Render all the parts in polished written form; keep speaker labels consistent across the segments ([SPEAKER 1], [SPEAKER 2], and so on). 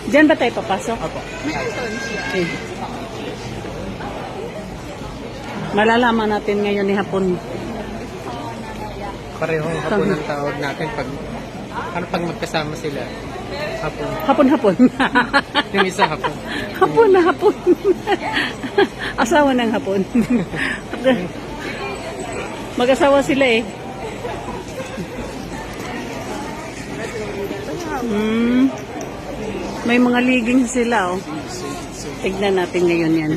[SPEAKER 1] Diyan ba tayo papasok?
[SPEAKER 2] Opo.
[SPEAKER 1] Okay. Malalaman natin ngayon ni hapon.
[SPEAKER 2] Parehong hapon ang tawag natin pag magkasama sila. Hapon.
[SPEAKER 1] Hapon-hapon.
[SPEAKER 2] Yung isa hapon.
[SPEAKER 1] Hapon na hapon. Asawa ng hapon. Mag-asawa sila eh. May mga liging sila oh. Tignan natin ngayon yan.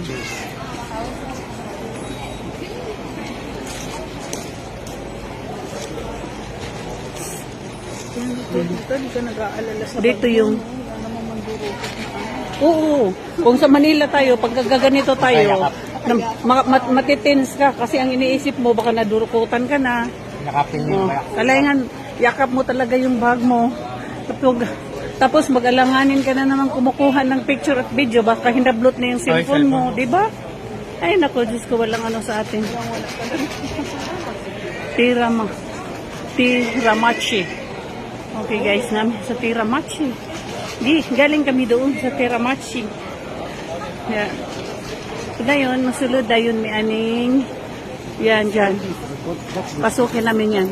[SPEAKER 1] Dito yung oo, kung sa Manila tayo, pag gaganito tayo, matitins ka kasi ang iniisip mo baka nadurukutan ka na.
[SPEAKER 2] Nakapin yung
[SPEAKER 1] Kailangan yakap mo talaga yung bag mo. Tapos mag-alanganin ka na naman kumukuha ng picture at video, baka hinablot na yung cellphone mo, di ba? Ay nako, Diyos ko, walang ano sa atin. Tiramachi. Okay guys, namin sa Tiramachi. Galing kami doon sa Tiramachi. Yeah. Ngayon, masulod na yun may aning. Yan, dyan. Pasukin namin yan.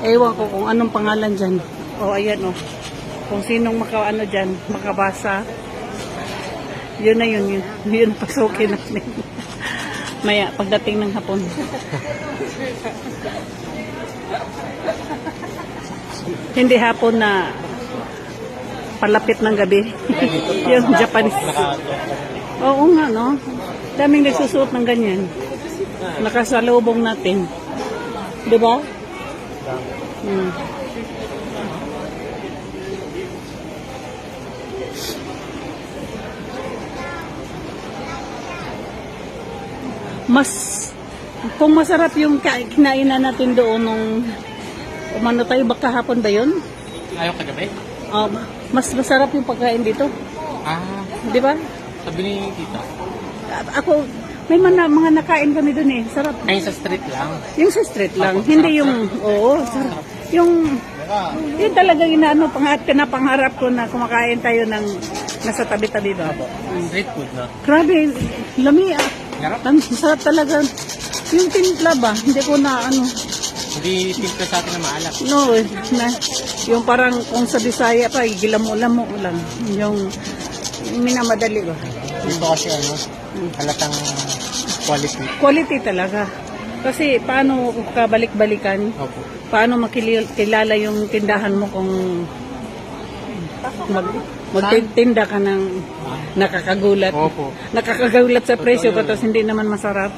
[SPEAKER 1] Ewan ko kung anong pangalan dyan. O, ayan o. Kung sinong makaano dyan, makabasa. Yun na yun. Yun pasukin namin. Maya, pagdating ng hapon. Hindi hapon na palapit ng gabi. Yung Japanese. Oo nga, no? Daming nagsusuot ng ganyan. Nakasalubong natin. Diba? Kung masarap yung kinainan natin doon nung umano tayo, baka hapon ba yun?
[SPEAKER 2] Ayaw kagabi?
[SPEAKER 1] Mas masarap yung pagkain dito. Di ba?
[SPEAKER 2] Sabi ni tita.
[SPEAKER 1] Ako, may mga nakain kami doon eh. Sarap.
[SPEAKER 2] Ay, sa street lang.
[SPEAKER 1] Yung sa street lang. Hindi yung, oo, sarap. Yung talagang inaano, pinapangarap ko na kumakain tayo ng nasa tabi-tabi ba?
[SPEAKER 2] Street food, no?
[SPEAKER 1] Grabe, lami ah.
[SPEAKER 2] Sarap.
[SPEAKER 1] Sarap talaga. Yung timpla ba? Hindi ko na ano.
[SPEAKER 2] Hindi timpla sa atin na maalat.
[SPEAKER 1] No, yung parang kung sa Bisaya pa, gilamo-lamo lang. Yung minamadali ba?
[SPEAKER 2] Dito kasi ano, halatang quality.
[SPEAKER 1] Quality talaga. Kasi paano kabalik-balikan?
[SPEAKER 2] Opo.
[SPEAKER 1] Paano makilala yung tindahan mo kung magtinda ka ng nakakagulat?
[SPEAKER 2] Opo.
[SPEAKER 1] Nakakagulat sa presyo tapos hindi naman masarap.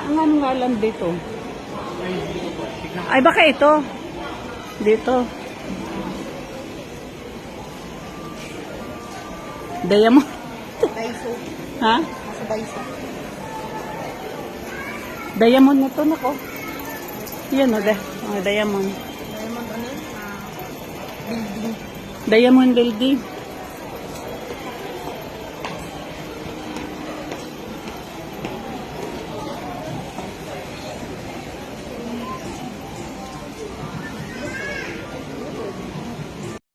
[SPEAKER 1] Anong ngalan dito? Ay, baka ito. Dito. Diamond.
[SPEAKER 3] Daiso.
[SPEAKER 1] Ha?
[SPEAKER 3] Sa Daiso.
[SPEAKER 1] Diamond na to, nako. Yan o, diamond.
[SPEAKER 3] Diamond ano? Building.
[SPEAKER 1] Diamond building.